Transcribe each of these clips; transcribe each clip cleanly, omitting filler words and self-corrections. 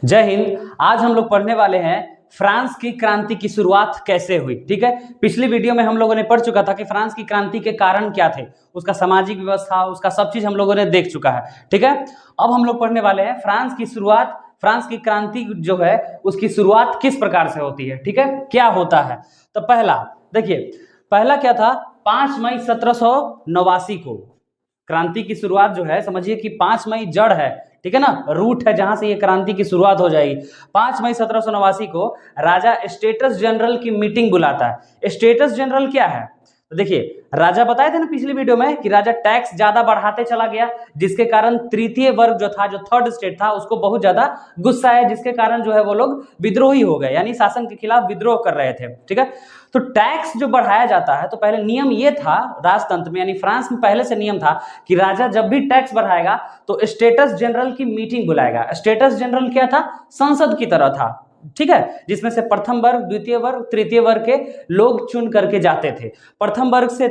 जय हिंद। आज हम लोग पढ़ने वाले हैं फ्रांस की क्रांति की शुरुआत कैसे हुई। ठीक है, पिछली वीडियो में हम लोगों ने पढ़ चुका था कि फ्रांस की क्रांति के कारण क्या थे, उसका सामाजिक व्यवस्था, उसका सब चीज हम लोगों ने देख चुका है। ठीक है, अब हम लोग पढ़ने वाले हैं फ्रांस की शुरुआत, फ्रांस की क्रांति जो है उसकी शुरुआत किस प्रकार से होती है। ठीक है, क्या होता है। तो पहला देखिए, पहला क्या था, 5 मई 1789 को क्रांति की शुरुआत जो है, समझिए कि 5 मई जड़ है, ठीक है ना, रूट है जहां से ये क्रांति की शुरुआत हो जाएगी। 5 मई 1789 को राजा स्टेटस जनरल की मीटिंग बुलाता है। स्टेटस जनरल क्या है, तो देखिए, राजा बताए थे ना पिछली वीडियो में कि राजा टैक्स ज्यादा बढ़ाते चला गया, जिसके कारण तृतीय वर्ग जो था, जो थर्ड स्टेट था, उसको बहुत ज्यादा गुस्सा है, जिसके कारण जो है वो लोग विद्रोही हो गए, यानी शासन के खिलाफ विद्रोह कर रहे थे। ठीक है, तो टैक्स जो बढ़ाया जाता है, तो पहले नियम ये था राजतंत्र में, यानी फ्रांस में पहले से नियम था कि राजा जब भी टैक्स बढ़ाएगा तो स्टेटस जनरल की मीटिंग बुलाएगा। स्टेटस जनरल क्या था, संसद की तरह था, ठीक है, जिसमें से प्रथम वर्ग, द्वितीय वर्ग, तृतीय वर्ग के लोग चुन करके जाते थे। प्रथम वर्ग से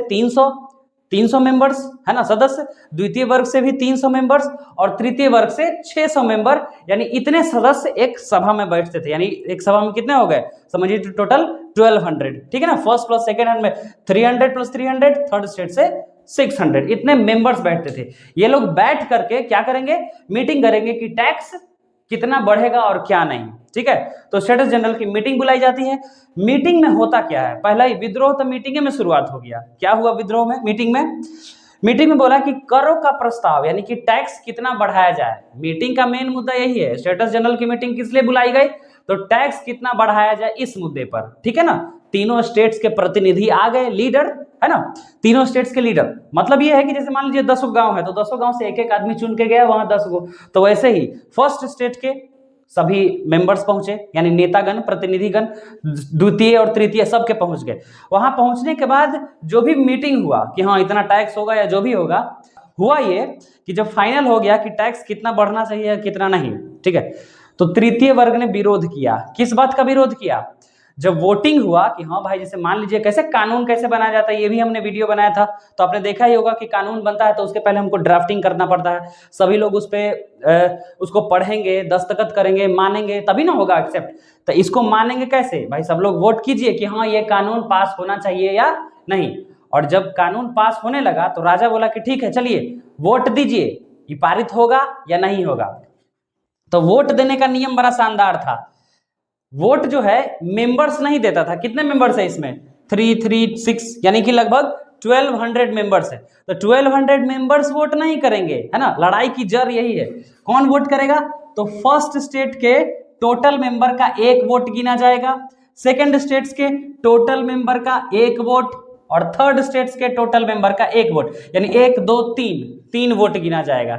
300 मेंबर्स है ना सदस्य, द्वितीय वर्ग से भी 300 मेंबर्स और तृतीय वर्ग से 600 मेंबर, यानी इतने सदस्य एक सभा में बैठते थे। यानी एक सभा में कितने हो गए, समझिए टोटल 1200। ठीक है ना, फर्स्ट प्लस सेकेंड हैंड में 300 प्लस 300, थर्ड स्टेट से 600, इतने मेंबर्स बैठते थे। ये लोग बैठ करके क्या करेंगे, मीटिंग करेंगे कि टैक्स कितना बढ़ेगा और क्या नहीं। ठीक है, तो स्टेटस जनरल की मीटिंग बुलाई जाती है। मीटिंग में होता क्या है, पहला ही विद्रोह तो मीटिंग में शुरुआत हो गया। क्या हुआ विद्रोह में, मीटिंग में बोला कि करों का प्रस्ताव, यानी कि टैक्स कितना बढ़ाया जाए। मीटिंग का मेन मुद्दा यही है। स्टेटस जनरल की मीटिंग किस लिए बुलाई गई, तो टैक्स कितना बढ़ाया जाए इस मुद्दे पर। ठीक है ना, तीनों स्टेट्स के प्रतिनिधि आ गए, लीडर है ना, तीनों स्टेट्स के लीडर। मतलब ये है कि जैसे मान लीजिए 10 गांव है, तो 10 गांव से एक एक आदमी चुन के गया वहां 10 गो, तो वैसे ही फर्स्ट स्टेट के सभी मेंबर्स पहुंचे, यानी नेतागण, प्रतिनिधिगण, द्वितीय और तृतीय सबके पहुंच गए। वहां पहुंचने के बाद जो भी मीटिंग हुआ कि हाँ इतना टैक्स होगा या जो भी होगा, हुआ ये कि जब फाइनल हो गया कि टैक्स कितना बढ़ना चाहिए या कितना नहीं, ठीक है, तो तृतीय वर्ग ने विरोध किया। किस बात का विरोध किया, जब वोटिंग हुआ कि हाँ भाई, जैसे मान लीजिए कैसे कानून कैसे बनाया जाता है, ये भी हमने वीडियो बनाया था, तो आपने देखा ही होगा कि कानून बनता है तो उसके पहले हमको ड्राफ्टिंग करना पड़ता है। सभी लोग उस पर उसको पढ़ेंगे, दस्तखत करेंगे, मानेंगे, तभी ना होगा एक्सेप्ट। तो इसको मानेंगे कैसे भाई, सब लोग वोट कीजिए कि हाँ ये कानून पास होना चाहिए या नहीं। और जब कानून पास होने लगा तो राजा बोला कि ठीक है चलिए वोट दीजिए, ये पारित होगा या नहीं होगा। तो वोट देने का नियम बड़ा शानदार था। वोट जो है मेंबर्स नहीं देता था। कितने मेंबर्स है इसमें, 336, यानी कि लगभग 1200 मेंबर्स है। तो 1200 मेंबर्स वोट नहीं करेंगे, है ना, लड़ाई की जड़ यही है। कौन वोट करेगा, तो फर्स्ट स्टेट के टोटल मेंबर का एक वोट गिना जाएगा, सेकंड स्टेट्स के टोटल मेंबर का एक वोट और थर्ड स्टेट्स के टोटल मेंबर का एक वोट, यानी 1 2 3 वोट गिना जाएगा।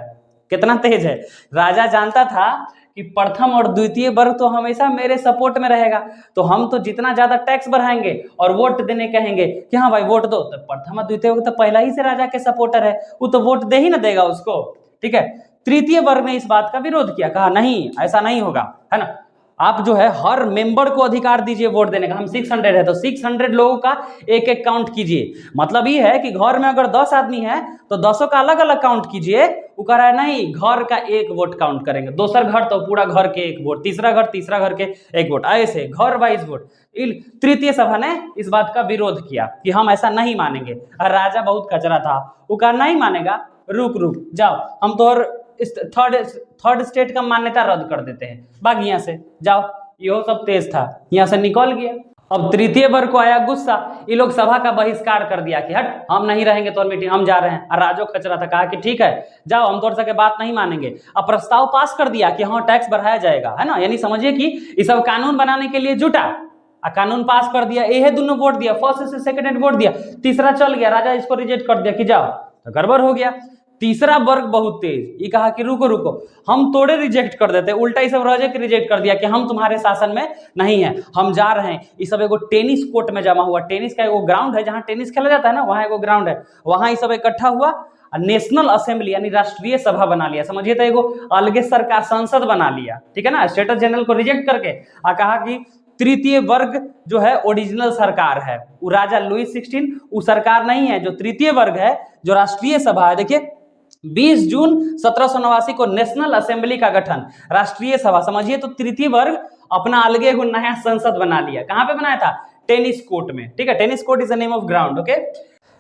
कितना तेज है, राजा जानता था कि प्रथम और द्वितीय वर्ग तो हमेशा मेरे सपोर्ट में रहेगा, तो हम तो जितना ज्यादा टैक्स बढ़ाएंगे और वोट देने कहेंगे कि हाँ भाई वोट दो, तो प्रथम और द्वितीय वर्ग तो पहला ही से राजा के सपोर्टर है, वो तो वोट दे ही ना देगा उसको। ठीक है, तृतीय वर्ग ने इस बात का विरोध किया, कहा नहीं ऐसा नहीं होगा, है ना, आप जो है हर मेंबर को अधिकार दीजिए वोट देने का। हम 600 है तो 600 लोगों का एक एक काउंट कीजिए। मतलब ये है कि घर में अगर 10 आदमी है तो 10 का अलग अलग काउंट कीजिए। वो कह रहा है नहीं, घर का एक वोट काउंट करेंगे, दूसरा घर तो पूरा घर के एक वोट, तीसरा घर के एक वोट, ऐसे घर वाइज वोट। तृतीय सभा ने इस बात का विरोध किया कि हम ऐसा नहीं मानेंगे। और राजा बहुत कचरा था, वो कहा नहीं मानेगा, रुक जाओ, हम तो और थर्ड स्टेट का मान्यता रद्द कर देते हैं, भाग यहाँ से जाओ। यो सब तेज था, यहाँ से निकल गया। अब तृतीय वर्ग को आया गुस्सा, ये लोग सभा का बहिष्कार कर दिया कि हट, हम नहीं रहेंगे तो मीटिंग, हम जा रहे हैं। और राजो खचरा था, कहा कि ठीक है जाओ, हम तोड़ सके बात नहीं मानेंगे। अब प्रस्ताव पास कर दिया कि हाँ टैक्स बढ़ाया जाएगा, है ना, यानी समझिए कि ये सब कानून बनाने के लिए जुटा, कानून पास कर दिया। ये दोनों वोट दिया, फर्स्ट से सेकंड वोट दिया, तीसरा चल गया, राजा इसको रिजेक्ट कर दिया कि जाओ, तो गड़बड़ हो गया। तीसरा वर्ग बहुत तेज, ये कहा कि रुको हम तोड़े रिजेक्ट कर देते, उल्टा ये सब राजा के रिजेक्ट कर दिया कि हम तुम्हारे शासन में नहीं है, हम जा रहे हैं। ये सब एगो टेनिस कोर्ट में जमा हुआ, टेनिस का एगो ग्राउंड है जहां टेनिस खेला जाता है ना, वहां एगो ग्राउंड है, वहां ये सब इकट्ठा हुआ। नेशनल असेंबली यानी राष्ट्रीय सभा बना लिया, समझिए, तो एगो अलगे सरकार, संसद बना लिया। ठीक है ना, स्टेटस जनरल को रिजेक्ट करके कहा कि तृतीय वर्ग जो है ओरिजिनल सरकार है, वो राजा लुई 16 वो सरकार नहीं है। जो तृतीय वर्ग है, जो राष्ट्रीय सभा है, देखिए 20 जून 1789 को नेशनल असेंबली का गठन, राष्ट्रीय सभा, समझिए तो तृतीय वर्ग अपना अलगे एगो नया संसद बना लिया। कहां पे बनाया था? टेनिस कोर्ट में, ठीक है। Tennis court is the name of ground, okay.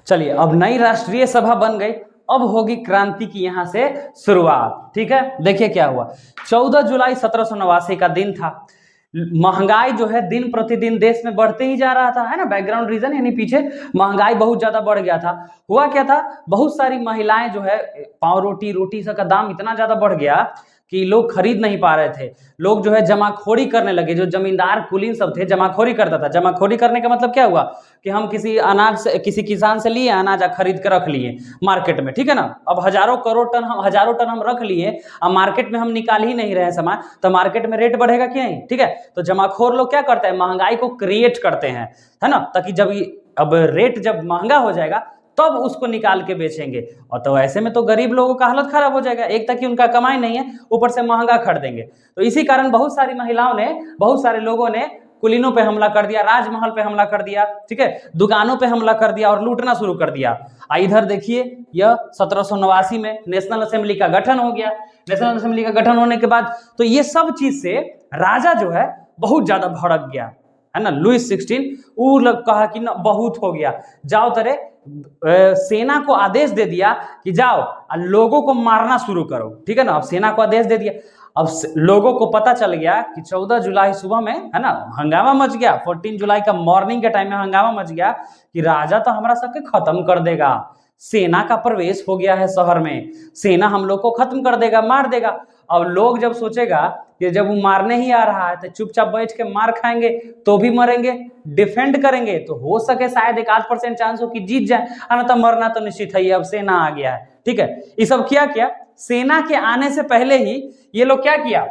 चलिए, अब नई राष्ट्रीय सभा बन गई, अब होगी क्रांति की यहां से शुरुआत, ठीक है। देखिए क्या हुआ, 14 जुलाई 1789 का दिन था। महंगाई जो है दिन प्रतिदिन देश में बढ़ते ही जा रहा था, है ना। बैकग्राउंड रीजन यानी पीछे महंगाई बहुत ज्यादा बढ़ गया था। हुआ क्या था, बहुत सारी महिलाएं जो है, पाव रोटी, रोटी सब का दाम इतना ज्यादा बढ़ गया कि लोग खरीद नहीं पा रहे थे। लोग जो है जमाखोरी करने लगे। जो जमींदार कुलीन सब थे जमाखोरी करता था। जमाखोरी करने का मतलब क्या हुआ कि हम किसी अनाज से, किसी किसान से लिए अनाज खरीद कर रख लिए मार्केट में, ठीक है ना। अब हजारों टन हम रख लिए, अब मार्केट में हम निकाल ही नहीं रहे सामान, तो मार्केट में रेट बढ़ेगा कि नहीं, ठीक है। तो जमाखोर लोग क्या करते हैं, महंगाई को क्रिएट करते हैं, है ना, ताकि जब अब रेट जब महंगा हो जाएगा तब उसको निकाल के बेचेंगे। और तो ऐसे में तो गरीब लोगों का हालत खराब हो जाएगा, एक तक कि उनका कमाई नहीं है, ऊपर से महंगा खरीदेंगे। तो इसी कारण बहुत सारी महिलाओं ने, बहुत सारे लोगों ने कुलीनों पे हमला कर दिया, राजमहल पे हमला कर दिया, ठीक है, दुकानों पे हमला कर दिया और लूटना शुरू कर दिया। इधर देखिए, यह 1789 में नेशनल असेंबली का गठन हो गया। नेशनल असेंबली का गठन होने के बाद तो ये सब चीज से राजा जो है बहुत ज्यादा भड़क गया, है ना। लुईस 16 वो कहा कि ना बहुत हो गया, जाओ तरे सेना को आदेश दे दिया कि जाओ लोगों को मारना शुरू करो, ठीक है ना। अब सेना को आदेश दे दिया। अब लोगों को पता चल गया कि 14 जुलाई सुबह में, है ना, हंगामा मच गया। 14 जुलाई का मॉर्निंग के टाइम में हंगामा मच गया कि राजा तो हमारा सबके खत्म कर देगा। सेना का प्रवेश हो गया है शहर में, सेना हम लोग को खत्म कर देगा, मार देगा। अब लोग जब सोचेगा कि जब वो मारने ही आ रहा है तो चुपचाप बैठ के मार खाएंगे तो भी मरेंगे, डिफेंड करेंगे तो हो सके शायद 1-8% चांस हो कि जीत जाए, है तो मरना तो निश्चित है। अब सेना आ गया है, ठीक है। ये सब क्या सेना के आने से पहले ही ये लोग क्या किया,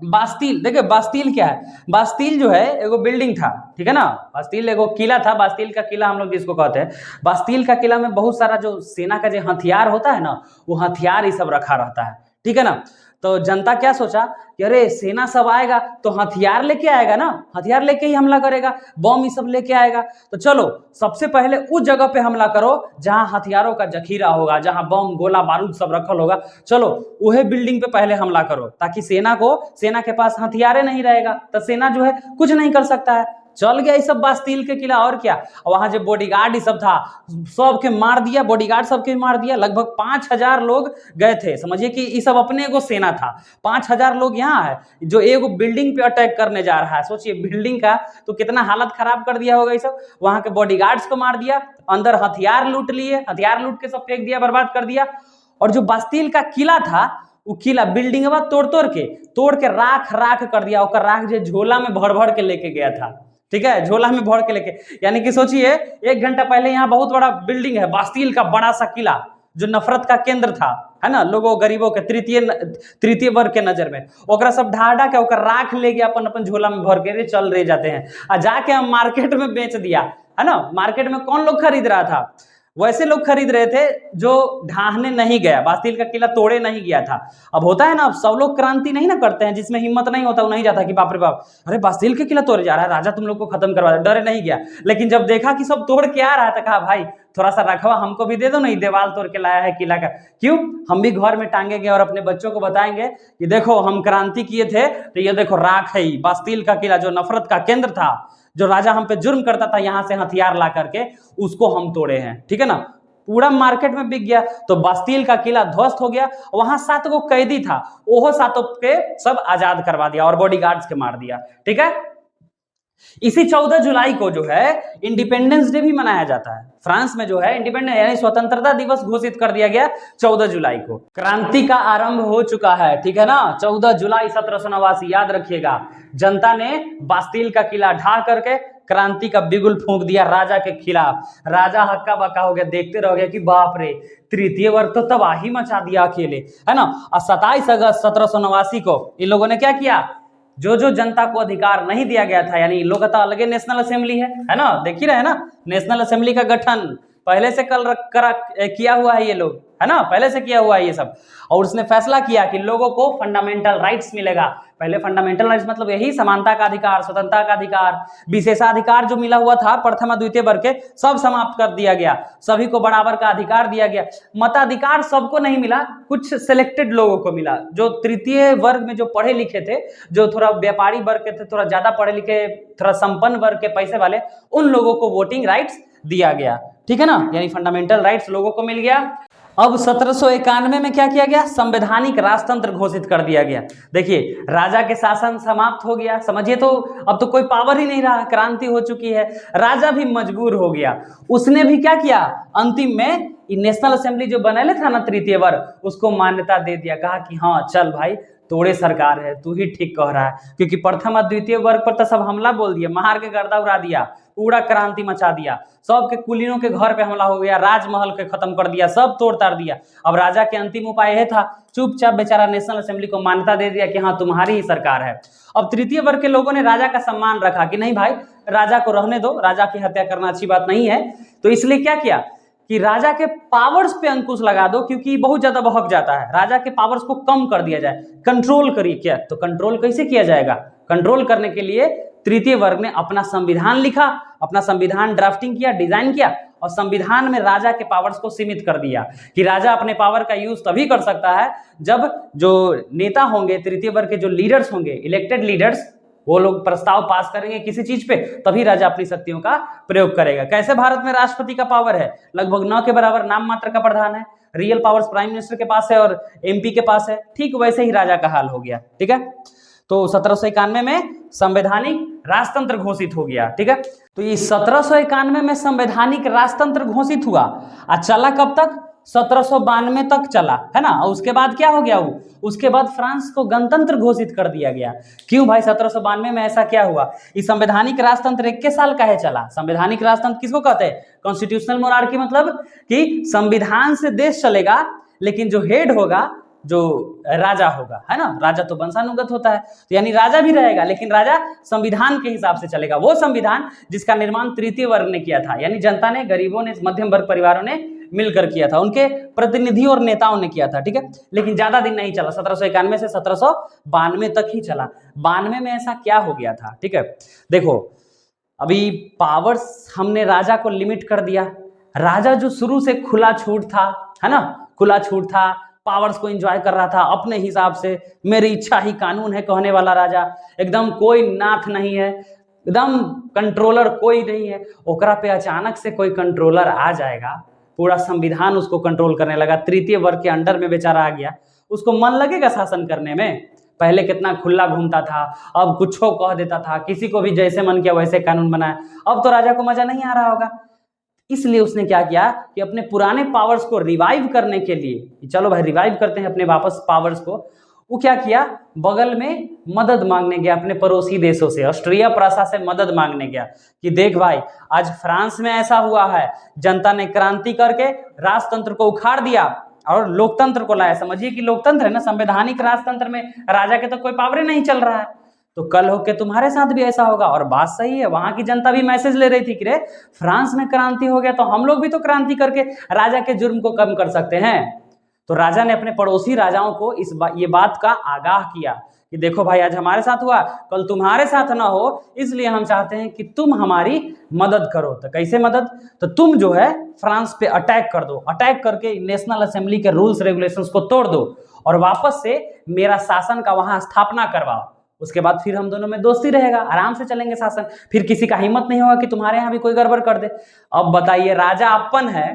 बास्तील, देखिए बास्तील क्या है, बास्तील जो है एगो बिल्डिंग था, ठीक है ना। बास्तील एगो किला था, बास्तील का किला हम लोग जिसको कहते हैं। बास्तील का किला में बहुत सारा जो सेना का जो हथियार होता है ना, वो हथियार ये सब रखा रहता है, ठीक है ना। तो जनता क्या सोचा कि अरे सेना सब आएगा तो हथियार लेके आएगा ना, हथियार लेके ही हमला करेगा, बम ये सब लेके आएगा। तो चलो सबसे पहले उस जगह पे हमला करो जहां हथियारों का जखीरा होगा, जहां बम गोला बारूद सब रखल होगा। चलो वही बिल्डिंग पे पहले हमला करो, ताकि सेना के पास हथियारे नहीं रहेगा तो सेना जो है कुछ नहीं कर सकता है। चल गया ये सब बास्तील के किला, और क्या। वहां जो बॉडीगार्ड ये सब था सबके मार दिया, बॉडीगार्ड सबके मार दिया। लगभग 5000 लोग गए थे, समझिए कि ये सब अपने एगो सेना था। 5000 लोग यहाँ है जो एगो बिल्डिंग पे अटैक करने जा रहा है। सोचिए बिल्डिंग का तो कितना हालत खराब कर दिया होगा ये सब। वहां के बॉडीगार्ड्स को मार दिया, अंदर हथियार लूट लिए, हथियार लूट के सब फेंक दिया, बर्बाद कर दिया। और जो बास्तील का किला था वो किला बिल्डिंग तोड़ के राख कर दिया। और राख जो झोला में भर के लेके गया था, ठीक है, झोला में भर के लेके। यानी कि सोचिए 1 घंटा पहले यहाँ बहुत बड़ा बिल्डिंग है, बास्तील का बड़ा सा किला जो नफरत का केंद्र था, है ना, लोगों गरीबों के तृतीय वर्ग के नजर में, ओकरा सब ढाढ़ा के ओकर राख ले गया अपन झोला में भर के चल रहे जाते हैं। और जाके हम मार्केट में बेच दिया, है ना। मार्केट में कौन लोग खरीद रहा था, वैसे लोग खरीद रहे थे जो ढाहने नहीं गया, बास्तील का किला तोड़े नहीं गया था। अब होता है ना, अब सब लोग क्रांति नहीं ना करते हैं, जिसमें हिम्मत नहीं होता वो नहीं जाता कि बाप रे बाप अरे बास्तील के किला तोड़े जा रहा है, राजा तुम लोग को खत्म करवा दे, डरे नहीं गया। लेकिन जब देखा कि सब तोड़ के आ रहा था, कहा भाई थोड़ा सा रखवा हमको भी दे दो, नहीं दीवार तोड़ के लाया है किला का, क्यों, हम भी घर में टांगेंगे और अपने बच्चों को बताएंगे कि देखो हम क्रांति किए थे, तो ये देखो राख है बास्तील का किला जो नफरत का केंद्र था, जो राजा हम पे जुर्म करता था, यहां से हथियार ला करके उसको हम तोड़े हैं, ठीक है ना। पूरा मार्केट में बिक गया। तो बास्तील का किला ध्वस्त हो गया। वहां 7 गो कैदी था, ओहो 7 के सब आजाद करवा दिया और बॉडीगार्ड्स के मार दिया, ठीक है। इसी 14 जुलाई को जो है इंडिपेंडेंस डे भी मनाया जाता है। फ्रांस में जो है इंडिपेंडेंस यानी स्वतंत्रता दिवस घोषित कर दिया गया 14 जुलाई को। क्रांति का आरंभ हो चुका है, ठीक है ना। 14 जुलाई 1789 याद रखिएगा। जनता ने बास्तील का किला ढा करके क्रांति का बिगुल फूंक दिया राजा के खिलाफ। राजा हक्का बक्का हो गया, देखते रह गया कि बाप रे तृतीय वर्ग तो तबाही मचा दिया अकेले, है ना। और 27 अगस्त 1789 को इन लोगों ने क्या किया, जो जनता को अधिकार नहीं दिया गया था, यानी लोग का अलग नेशनल असेंबली है ना, देख ही रहे ना, नेशनल असेंबली का गठन पहले से किया हुआ है ये लोग, है ना, पहले से किया हुआ है ये सब। और उसने फैसला किया कि लोगों को फंडामेंटल राइट्स मिलेगा। पहले फंडामेंटल राइट्स मतलब यही समानता का अधिकार, स्वतंत्रता का अधिकार, विशेषाधिकार जो मिला हुआ था प्रथम द्वितीय वर्ग के, सब समाप्त कर दिया गया। सभी को बराबर का अधिकार दिया गया। मताधिकार सबको नहीं मिला, कुछ सिलेक्टेड लोगों को मिला, जो तृतीय वर्ग में जो पढ़े लिखे थे, जो थोड़ा व्यापारी वर्ग के थे, थोड़ा ज्यादा पढ़े लिखे, थोड़ा संपन्न वर्ग के, पैसे वाले, उन लोगों को वोटिंग राइट्स दिया गया। ठीक है ना, यानी फंडामेंटल राइट्स लोगों को मिल गया। अब 1791 में क्या किया गया? संवैधानिक राजतंत्र घोषित कर दिया गया। देखिए, राजा के शासन समाप्त हो गया, समझिए, तो अब तो कोई पावर ही नहीं रहा, क्रांति हो चुकी है, राजा भी मजबूर हो गया। उसने भी क्या किया, अंतिम में नेशनल असेंबली जो बनैले था ना तृतीय वर्ग, उसको मान्यता दे दिया। कहा कि हाँ चल भाई, तोड़े सरकार है, तू ही ठीक कह रहा है, क्योंकि प्रथम और द्वितीय वर्ग पर तो सब हमला बोल दिया, मार के गर्दा उड़ा दिया, पूरा क्रांति मचा दिया, सबके कुलीनों के घर पे हमला हो गया, राजमहल के खत्म कर दिया, सब तोड़ ताड़ दिया। अब राजा के अंतिम उपाय यह था, चुपचाप बेचारा नेशनल असेंबली को मान्यता दे दिया कि हाँ तुम्हारी ही सरकार है। अब तृतीय वर्ग के लोगों ने राजा का सम्मान रखा कि नहीं भाई, राजा को रहने दो, राजा की हत्या करना अच्छी बात नहीं है। तो इसलिए क्या किया कि राजा के पावर्स पे अंकुश लगा दो, क्योंकि बहुत ज्यादा बहक जाता है, राजा के पावर्स को कम कर दिया जाए, कंट्रोल करिए। क्या तो कंट्रोल कैसे किया जाएगा? कंट्रोल करने के लिए तृतीय वर्ग ने अपना संविधान लिखा, अपना संविधान ड्राफ्टिंग किया, डिजाइन किया, और संविधान में राजा के पावर्स को सीमित कर दिया कि राजा अपने पावर का यूज तभी कर सकता है जब जो नेता होंगे, तृतीय वर्ग के जो लीडर्स होंगे, इलेक्टेड लीडर्स, वो लोग प्रस्ताव पास करेंगे किसी चीज पे, तभी राजा अपनी शक्तियों का प्रयोग करेगा। कैसे भारत में राष्ट्रपति का पावर है लगभग 9 के बराबर, नाम मात्र का प्रधान है, रियल पावर्स प्राइम मिनिस्टर के पास है और एमपी के पास है, ठीक वैसे ही राजा का हाल हो गया। ठीक है, तो 1791 में संवैधानिक राजतंत्र घोषित हो गया। ठीक है, तो ये 1791 में संवैधानिक राजतंत्र घोषित हुआ, और चला कब तक? 1792 तक चला, है ना। और उसके बाद क्या हो गया? उसके बाद फ्रांस को गणतंत्र घोषित कर दिया गया। क्यों भाई 1792 में ऐसा क्या हुआ? ये संवैधानिक राजतंत्र 21 साल का है चला। संवैधानिक राजतंत्र किसको कहते हैं? कॉन्स्टिट्यूशनल मोनार्की, मतलब कि संविधान से देश चलेगा, लेकिन जो हेड होगा, जो राजा होगा, है ना, राजा तो वंशानुगत होता है, तो यानी राजा भी रहेगा, लेकिन राजा संविधान के हिसाब से चलेगा। वो संविधान जिसका निर्माण तृतीय वर्ग ने किया था, यानी जनता ने, गरीबों ने, मध्यम वर्ग परिवारों ने मिलकर किया था, उनके प्रतिनिधि और नेताओं ने किया था। ठीक है, लेकिन ज्यादा दिन नहीं चला, 1791 से 1792 तक ही चला। 92 में ऐसा क्या हो गया था? ठीक है, देखो, अभी पावर्स हमने राजा को लिमिट कर दिया। राजा जो शुरू से खुला छूट था, है ना, खुला छूट था, पावर्स को एंजॉय कर रहा था अपने हिसाब से, मेरी इच्छा ही कानून है कहने वाला राजा, एकदम कोई नाथ नहीं है, एकदम कंट्रोलर कोई नहीं है। ओकरा पे अचानक से कोई कंट्रोलर आ जाएगा, पूरा संविधान उसको कंट्रोल करने लगा, तृतीय वर्ग के अंडर में बेचारा आ गया, उसको मन लगेगा शासन करने में? पहले कितना खुला घूमता था, अब कुछ कह देता था, किसी को भी जैसे मन किया वैसे कानून बनाया। अब तो राजा को मजा नहीं आ रहा होगा, इसलिए उसने क्या किया कि अपने पुराने पावर्स को रिवाइव करने के लिए, चलो भाई रिवाइव करते हैं अपने वापस पावर्स को, वो क्या किया, बगल में मदद मांगने गया अपने पड़ोसी देशों से, ऑस्ट्रिया प्रसा से मदद मांगने गया कि देख भाई, आज फ्रांस में ऐसा हुआ है, जनता ने क्रांति करके राजतंत्र को उखाड़ दिया और लोकतंत्र को लाया। समझिए कि लोकतंत्र है ना, संवैधानिक राजतंत्र में राजा के तो कोई पावर नहीं चल रहा है, तो कल होके तुम्हारे साथ भी ऐसा होगा। और बात सही है, वहां की जनता भी मैसेज ले रही थी कि रे फ्रांस में क्रांति हो गया, तो हम लोग भी तो क्रांति करके राजा के जुर्म को कम कर सकते हैं। तो राजा ने अपने पड़ोसी राजाओं को ये बात का आगाह किया कि देखो भाई, आज हमारे साथ हुआ, कल तुम्हारे साथ ना हो, इसलिए हम चाहते हैं कि तुम हमारी मदद करो। तो कैसे मदद? तो तुम जो है फ्रांस पे अटैक कर दो, अटैक करके नेशनल असेंबली के रूल्स रेगुलेशंस को तोड़ दो और वापस से मेरा शासन का वहां स्थापना करवाओ। उसके बाद फिर हम दोनों में दोस्ती रहेगा, आराम से चलेंगे शासन, फिर किसी का हिम्मत नहीं होगा कि तुम्हारे यहाँ भी कोई गड़बड़ कर दे। अब बताइए, राजा अपन है,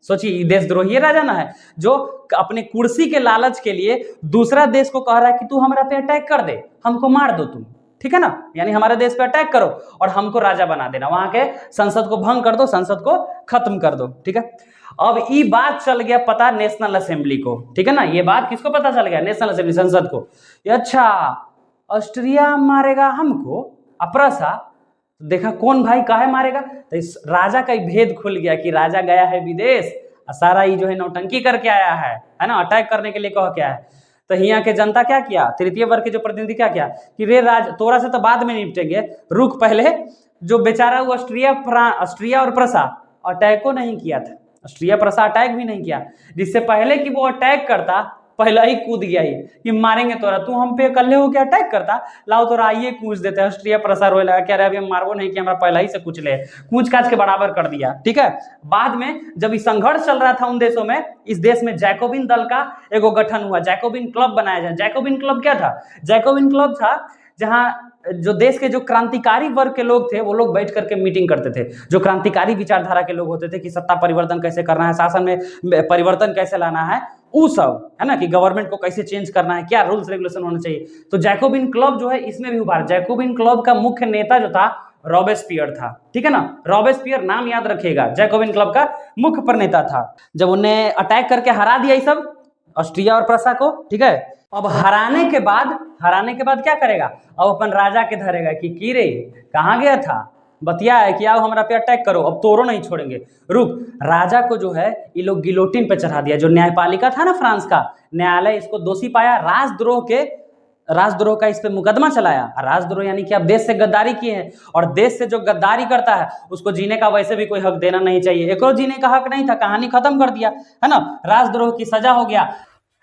सोचिए, देशद्रोही राजा ना है जो अपने कुर्सी के लालच के लिए दूसरा देश को कह रहा है कि तू हमारा पे अटैक कर दे, हमको मार दो तुम, ठीक है ना, यानी हमारे देश पे अटैक करो और हमको राजा बना देना, वहां के संसद को भंग कर दो, संसद को खत्म कर दो। ठीक है, अब ये बात चल गया पता नेशनल असेंबली को, ठीक है ना, ये बात किसको पता चल गया? नेशनल असेंबली, संसद को। अच्छा, ऑस्ट्रिया मारेगा हमको, अप्रसा, देखा कौन भाई काहे मारेगा? तो इस राजा का ही भेद खुल गया कि राजा गया है विदेश, सारा ही जो है नौटंकी करके आया है ना, अटैक करने के लिए कह के आया है। तो यहाँ के जनता क्या किया, तृतीय वर्ग के जो प्रतिनिधि क्या किया कि रे राज, तोरा से तो बाद में निपटेंगे, रुक, पहले जो बेचारा वो ऑस्ट्रिया और प्रसा अटैको नहीं किया था, ऑस्ट्रिया प्रसा अटैक भी नहीं किया, जिससे पहले कि वो अटैक करता पहला ही कूद गया ही कि मारेंगे तोरा, तू हम पे कल्ले हो के अटैक करता, लाओ तोरा आइए कूच देते हैं। ऑस्ट्रिया प्रसा रोए लगा, कह रहे अभी हम मारबो नहीं कि हमारा पहला ही से कुछ ले, कूच काच के बराबर कर दिया। ठीक है, बाद में जब संघर्ष चल रहा था उन देशों में, इस देश में जैकोबिन दल का एगो गठन हुआ, जैकोबिन क्लब बनाया जाए। जैकोबिन क्लब क्या था? जैकोबिन क्लब था जहां जो देश के जो क्रांतिकारी वर्ग के लोग थे वो लोग बैठ करके मीटिंग करते थे, जो क्रांतिकारी विचारधारा के लोग होते थे कि सत्ता परिवर्तन कैसे करना है, शासन में परिवर्तन कैसे लाना है, वो सब है ना, कि गवर्नमेंट को कैसे चेंज करना है, क्या रूल्स रेगुलेशन होना चाहिए। तो जैकोबिन क्लब जो है इसमें भी उभार। जैकोबिन क्लब का मुख्य नेता जो था रॉबेस्पियर था। ठीक है ना, रॉबेस्पियर नाम याद रखिएगा, जैकोबिन क्लब का मुख्य प्रणेता था। जब उन्हें अटैक करके हरा दिया ये सब ऑस्ट्रिया और प्रसा को, ठीक है, अब हराने के बाद क्या करेगा? अब अपन राजा के धरेगा कि की रे कहाँ गया था, बतिया है कि आओ हमरा पे अटैक करो, अब तोरो नहीं छोड़ेंगे, रुक। राजा को जो है ये लोग गिलोटिन पे चढ़ा दिया। जो न्यायपालिका था ना फ्रांस का न्यायालय, इसको दोषी पाया, राजद्रोह का इस पे मुकदमा चलाया। राजद्रोह यानी कि आप देश से गद्दारी किए हैं, और देश से जो गद्दारी करता है उसको जीने का वैसे भी कोई हक देना नहीं चाहिए। एक और जीने का हक नहीं था, कहानी खत्म कर दिया, है ना, राजद्रोह की सजा हो गया।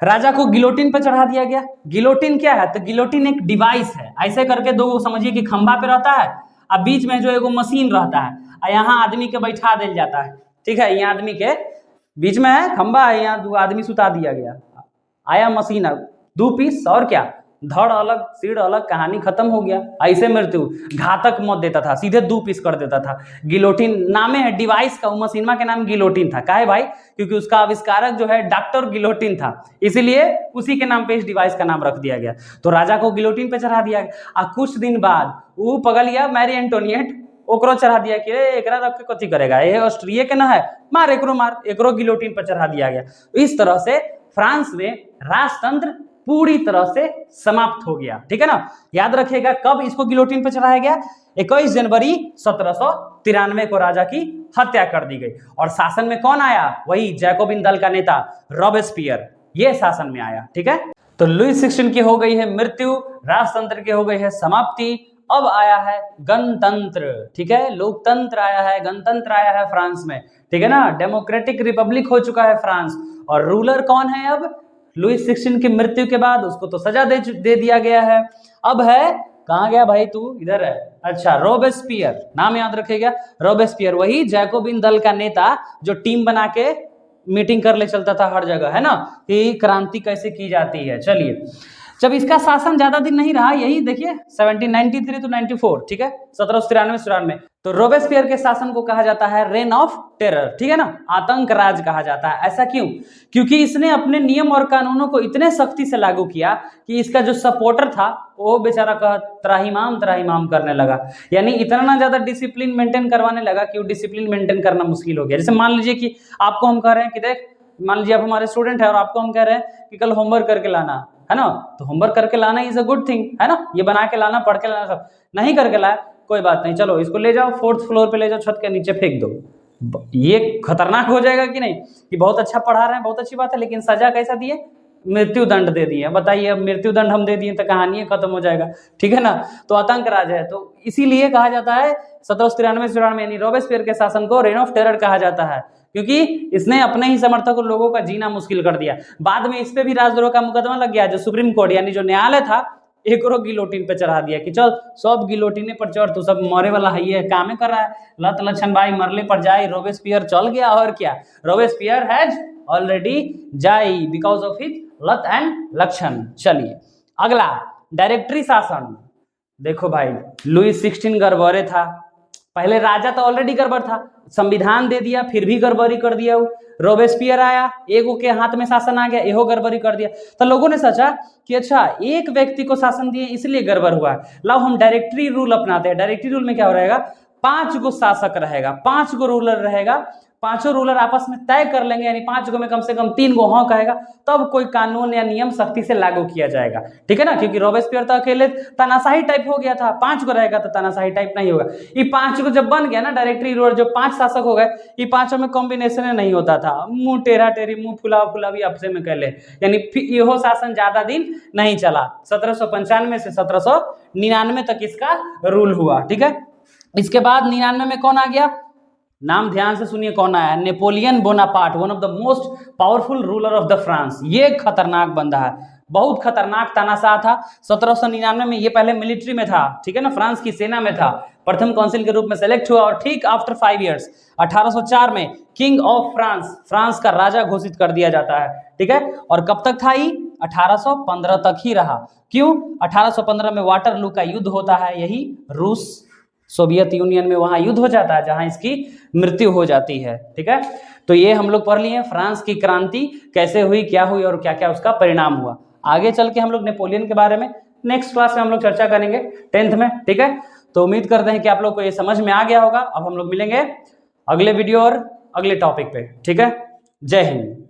राजा को गिलोटिन पर चढ़ा दिया गया। गिलोटिन क्या है? तो गिलोटिन एक डिवाइस है, ऐसे करके दो समझिए कि खंभा पे रहता है, अब बीच में जो एगो मशीन रहता है, और यहाँ आदमी के बैठा दिया जाता है। ठीक है, यहाँ आदमी के बीच में है खंभा है, यहाँ दो आदमी सुता दिया गया, आया मशीन, दो पीस, और क्या, धड़ अलग सिर अलग, कहानी खत्म हो गया। ऐसे मृत्यु घातक मौत देता था, सीधे 2 पीस कर देता था। गिलोटिन नामे है डिवाइस का, मशीनमा के नाम गिलोटिन था। काहे भाई? क्योंकि उसका आविष्कारक जो है डॉक्टर गिलोटिन था, इसीलिए उसी के नाम पे इस डिवाइस का नाम रख दिया गया। तो राजा को गिलोटिन पे चढ़ा दिया गया। कुछ दिन बाद वो पगलिया मैरी एंटोनियट ओकरो चढ़ा दिया कि एकरा रख के कथी करेगा, ये ऑस्ट्रिया के ना है, मार एकरो गिलोटिन पर चढ़ा दिया गया। इस तरह से फ्रांस में राजतंत्र पूरी तरह से समाप्त हो गया। ठीक है ना, याद रखिएगा कब इसको गिलोटिन पर चढ़ाया गया? 21 जनवरी 1793 को राजा की हत्या कर दी गई। और शासन में कौन आया? वही जैकोबिन दल का नेता रॉबेस्पियर, ये शासन में आया। ठीक है, तो लुई 16 की हो गई है मृत्यु, राजतंत्र की हो गई है समाप्ति। अब आया है गणतंत्र। ठीक है, लोकतंत्र आया है, गणतंत्र आया है फ्रांस में। ठीक है ना, डेमोक्रेटिक रिपब्लिक हो चुका है फ्रांस। और रूलर कौन है? अब लुई 16 की मृत्यु के बाद उसको तो सजा दे दिया गया है। अब है, कहाँ गया भाई तू? इधर है। अच्छा, रोबेस्पियर, नाम याद रखेगा, रोबेस्पियर, वही जैकोबिन दल का नेता जो टीम बना के मीटिंग कर ले चलता था हर जगह, है ना, कि क्रांति कैसे की जाती है। चलिए, जब इसका शासन ज्यादा दिन नहीं रहा, यही देखिए 1793 to 94, ठीक है, 1793-94, तो रोबेस्पियर के शासन को कहा जाता है रेन ऑफ टेरर। ठीक है ना, आतंक राज कहा जाता है। ऐसा क्यों? क्योंकि इसने अपने नियम और कानूनों को इतने सख्ती से लागू किया कि इसका जो सपोर्टर था वो बेचारा का त्राहिमाम करने लगा। यानी इतना ना ज्यादा डिसिप्लिन मेंटेन करवाने लगा कि वो डिसिप्लिन मेंटेन करना मुश्किल हो गया। जैसे मान लीजिए कि आपको हम कह रहे हैं कि देख, मान लीजिए आप हमारे स्टूडेंट है और आपको हम कह रहे हैं कि कल होमवर्क करके लाना है ना, तो होमवर्क करके लाना इज अ गुड थिंग, है ना, ये बना के लाना, पढ़ के लाना, सब नहीं करके लाया कोई बात नहीं, चलो इसको ले जाओ 4th फ्लोर पे ले जाओ, छत के नीचे फेंक दो। ये खतरनाक हो जाएगा कि नहीं? कि बहुत अच्छा पढ़ा रहे हैं, बहुत अच्छी बात है, लेकिन सजा कैसा दिए? मृत्यु दंड दे दिए। बताइए, अब मृत्यु दंड हम दे दिए तो कहानी खत्म हो जाएगा। ठीक है ना, तो आतंक राज है। तो इसीलिए कहा जाता है 1793-94 यानी रोबेस्पियर के शासन को रेन ऑफ टेरर कहा जाता है, क्योंकि इसने अपने ही समर्थक लोगों का जीना मुश्किल कर दिया। बाद में इस पे भी राजद्रोह का मुकदमा लग गया, जो सुप्रीम कोर्ट यानी जो न्यायालय था एक और गिलोटिन पे चढ़ा दिया कि चल सब गिलोटिने पर चढ़, तो सब मरे वाला है, ये काम कर रहा है, लत लक्षण भाई मरले पर जाए। रोबेस्पियर चल गया, और क्या, रोबेस्पियर हैज ऑलरेडी जाई बिकॉज ऑफ हिज लत एंड लक्षण। चलिए अगला, डायरेक्टरी शासन। देखो भाई, लुई 16 गड़बड़े था, पहले राजा तो ऑलरेडी गड़बड़ था, संविधान दे दिया फिर भी गड़बड़ी कर दिया। रोबेस्पियर आया, एगो के हाथ में शासन आ गया, एहो गड़बड़ी कर दिया। तो लोगों ने सोचा कि अच्छा एक व्यक्ति को शासन दिए इसलिए गड़बड़ हुआ, लाओ हम डायरेक्टरी रूल अपनाते हैं। डायरेक्टरी रूल में क्या हो रहेगा? 5 गो शासक रहेगा, 5 गो रूलर रहेगा, पांचों रूलर आपस में तय कर लेंगे, यानी 5 गो में कम से कम 3 गो हाँ कहेगा, तब कोई कानून या नियम सख्ती से लागू किया जाएगा। ठीक है ना, क्योंकि रोबेस्पियर तो अकेले तानाशाही टाइप हो गया था, 5 गो रहेगा तो तानाशाही टाइप नहीं होगा। ये 5 गो जब बन गया ना डायरेक्टरी रूलर, जो 5 शासक हो गए, ये पांचों में कॉम्बिनेशन नहीं होता था, मुंह टेढ़ा टेढ़ी, मुंह फुला फुला भी आपसे में कह ले, यानी यहो शासन ज्यादा दिन नहीं चला। 1795 से 1799 तक इसका रूल हुआ। ठीक है, इसके बाद 99 में कौन आ गया? नाम ध्यान से सुनिए कौन आया, Napoleon Bonaparte, one of the most powerful ruler of the France. ये खतरनाक बंदा है, बहुत खतरनाक तानाशाह था। 1799 में ये पहले मिलिट्री में था, ठीक है ना, फ्रांस की सेना में था, प्रथम काउंसिल के रूप में सेलेक्ट हुआ और ठीक आफ्टर 5 इयर्स 1804 में किंग ऑफ फ्रांस, फ्रांस का राजा घोषित कर दिया जाता है, ठीक है। और कब तक था ये? 1815 तक ही रहा। क्यों? 1815 में वाटरलू का युद्ध होता है, यही रूस सोवियत यूनियन में वहां युद्ध हो जाता है जहां इसकी मृत्यु हो जाती है, ठीक है। तो ये हम लोग पढ़ लिए फ्रांस की क्रांति कैसे हुई, क्या हुई और क्या क्या उसका परिणाम हुआ। आगे चल के हम लोग नेपोलियन के बारे में नेक्स्ट क्लास में हम लोग चर्चा करेंगे 10th में, ठीक है। तो उम्मीद करते हैं कि आप लोग को ये समझ में आ गया होगा। अब हम लोग मिलेंगे अगले वीडियो और अगले टॉपिक पे, ठीक है। जय हिंद।